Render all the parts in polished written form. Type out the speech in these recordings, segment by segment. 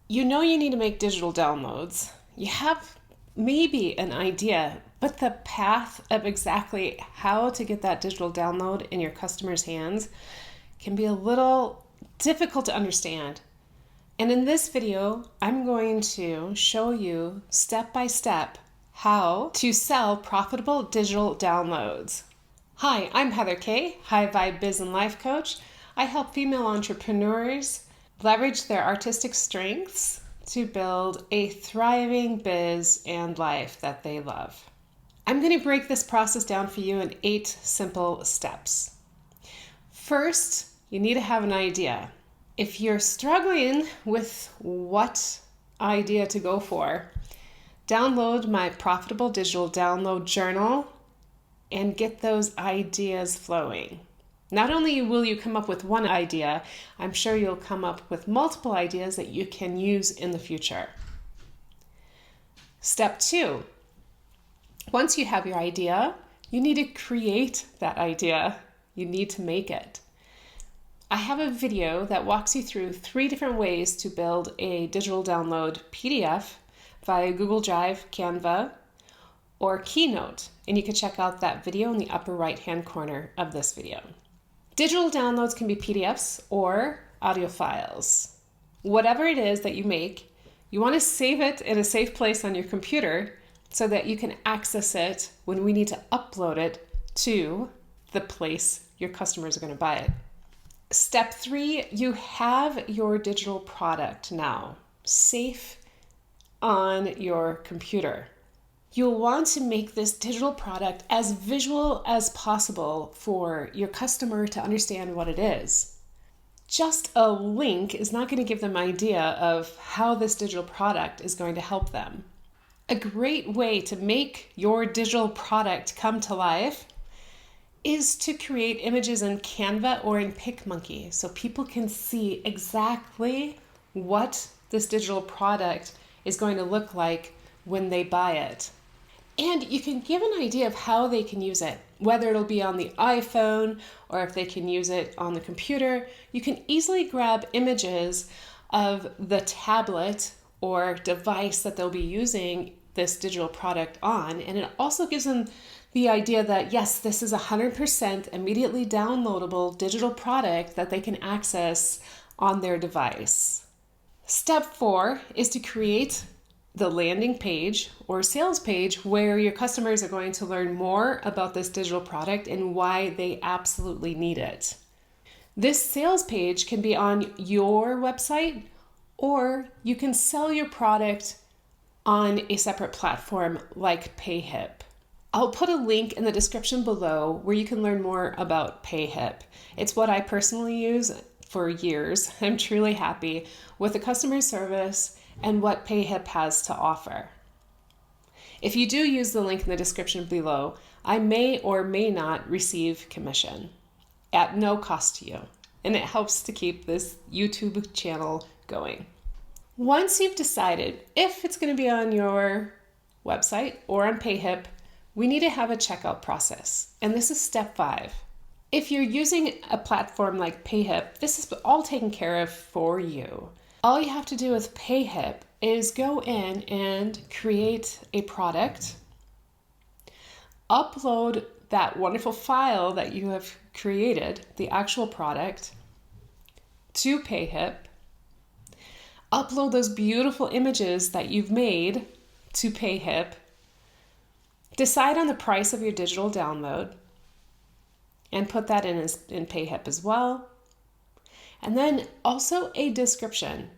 You know you need to make digital downloads. You have maybe an idea, but the path of exactly how to get that digital download in your customers' hands can be a little difficult to understand. And in this video, I'm going to show you step by step how to sell profitable digital downloads. Hi, I'm Heather Kaye, High Vibe Biz and Life Coach. I help female entrepreneurs leverage their artistic strengths to build a thriving biz and life that they love. I'm going to break this process down for you in 8 simple steps. First, you need to have an idea. If you're struggling with what idea to go for, download my Profitable Digital Download Journal and get those ideas flowing. Not only will you come up with one idea, I'm sure you'll come up with multiple ideas that you can use in the future. Step 2. Once you have your idea, you need to create that idea. You need to make it. I have a video that walks you through 3 different ways to build a digital download PDF via Google Drive, Canva, or Keynote, and you can check out that video in the upper right-hand corner of this video. Digital downloads can be PDFs or audio files. Whatever it is that you make, you want to save it in a safe place on your computer so that you can access it when we need to upload it to the place your customers are going to buy it. Step 3, you have your digital product now safe on your computer. You'll want to make this digital product as visual as possible for your customer to understand what it is. Just a link is not going to give them an idea of how this digital product is going to help them. A great way to make your digital product come to life is to create images in Canva or in PicMonkey so people can see exactly what this digital product is going to look like when they buy it. And you can give an idea of how they can use it, whether it'll be on the iPhone or if they can use it on the computer. You can easily grab images of the tablet or device that they'll be using this digital product on. And it also gives them the idea that, yes, this is 100% immediately downloadable digital product that they can access on their device. Step 4 is to create the landing page or sales page where your customers are going to learn more about this digital product and why they absolutely need it. This sales page can be on your website, or you can sell your product on a separate platform like PayHip. I'll put a link in the description below where you can learn more about PayHip. It's what I personally use for years. I'm truly happy with the customer service and what PayHip has to offer. If you do use the link in the description below, I may or may not receive commission at no cost to you, and it helps to keep this YouTube channel going. Once you've decided if it's going to be on your website or on PayHip, we need to have a checkout process, and this is step 5. If you're using a platform like PayHip, this is all taken care of for you. All you have to do with PayHip is go in and create a product, upload that wonderful file that you have created, the actual product, to PayHip, upload those beautiful images that you've made to PayHip, decide on the price of your digital download, and put that in PayHip as well. And then also a description.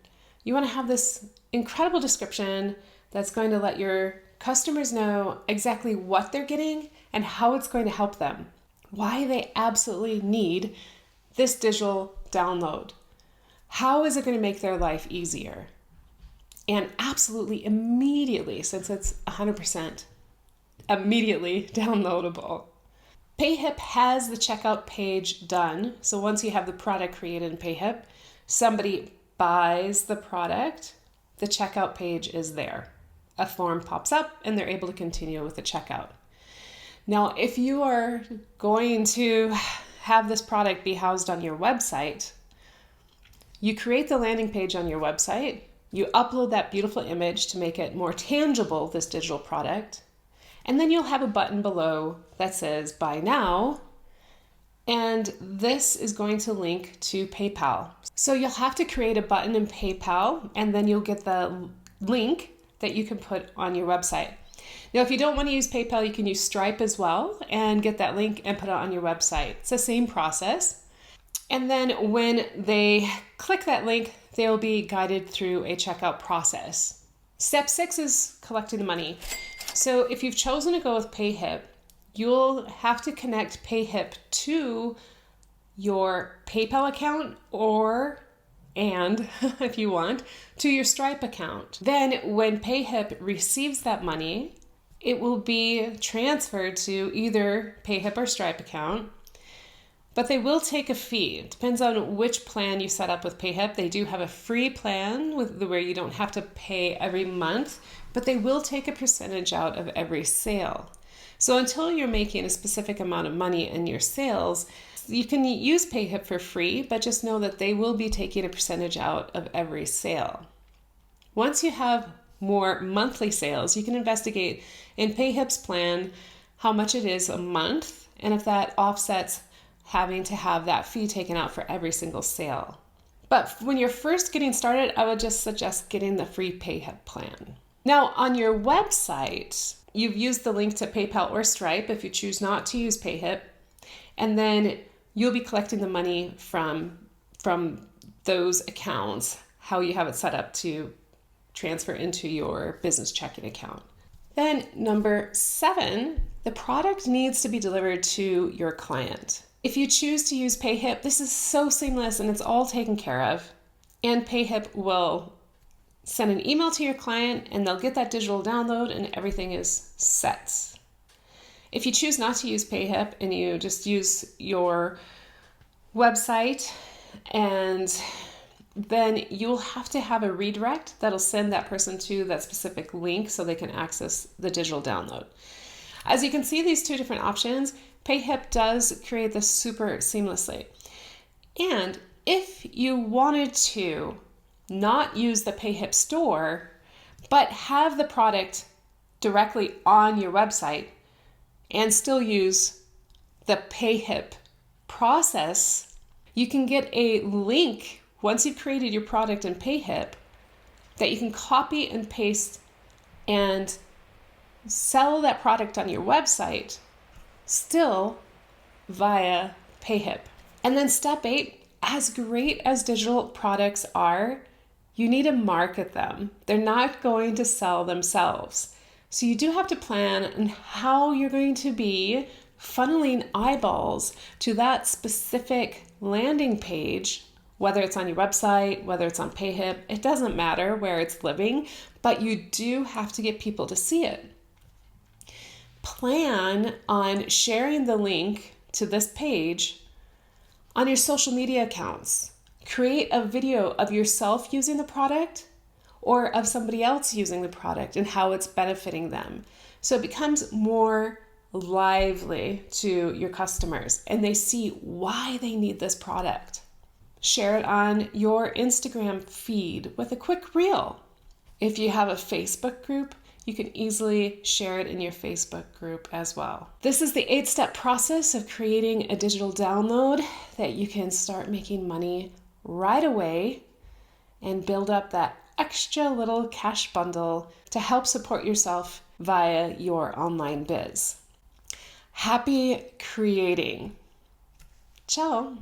You want to have this incredible description that's going to let your customers know exactly what they're getting and how it's going to help them, why they absolutely need this digital download. How is it going to make their life easier? And absolutely immediately, since it's 100% immediately downloadable. PayHip has the checkout page done. So once you have the product created in PayHip, somebody buys the product, the checkout page is there. A form pops up and they're able to continue with the checkout. Now, if you are going to have this product be housed on your website, you create the landing page on your website, You upload that beautiful image to make it more tangible, this digital product. And then you'll have a button below that says buy now. And this is going to link to PayPal. So you'll have to create a button in PayPal, and then you'll get the link that you can put on your website. Now, if you don't want to use PayPal, you can use Stripe as well and get that link and put it on your website. It's the same process. And then when they click that link, they'll be guided through a checkout process. Step 6 is collecting the money. So if you've chosen to go with PayHip, you'll have to connect PayHip to your PayPal account and if you want, to your Stripe account. Then when PayHip receives that money, it will be transferred to either PayHip or Stripe account, but they will take a fee. It depends on which plan you set up with PayHip. They do have a free plan where you don't have to pay every month, but they will take a percentage out of every sale. So until you're making a specific amount of money in your sales, you can use PayHip for free, but just know that they will be taking a percentage out of every sale. Once you have more monthly sales, you can investigate in PayHip's plan how much it is a month and if that offsets having to have that fee taken out for every single sale. But when you're first getting started, I would just suggest getting the free PayHip plan. Now, on your website, you've used the link to PayPal or Stripe if you choose not to use PayHip, and then you'll be collecting the money from those accounts, how you have it set up to transfer into your business checking account. Then number 7, the product needs to be delivered to your client. If you choose to use PayHip, this is so seamless and it's all taken care of. And PayHip will send an email to your client and they'll get that digital download and everything is set. If you choose not to use PayHip and you just use your website, and then you'll have to have a redirect that'll send that person to that specific link so they can access the digital download. As you can see, these two different options, PayHip does create this super seamlessly. And if you wanted to not use the PayHip store, but have the product directly on your website and still use the PayHip process, you can get a link once you've created your product in PayHip that you can copy and paste and sell that product on your website still via PayHip. And then step 8, as great as digital products are, you need to market them. They're not going to sell themselves. So you do have to plan on how you're going to be funneling eyeballs to that specific landing page, whether it's on your website, whether it's on PayHip, it doesn't matter where it's living, but you do have to get people to see it. Plan on sharing the link to this page on your social media accounts. Create a video of yourself using the product or of somebody else using the product and how it's benefiting them. So it becomes more lively to your customers and they see why they need this product. Share it on your Instagram feed with a quick reel. If you have a Facebook group, you can easily share it in your Facebook group as well. This is the 8-step process of creating a digital download that you can start making money right away and build up that extra little cash bundle to help support yourself via your online biz. Happy creating. Ciao.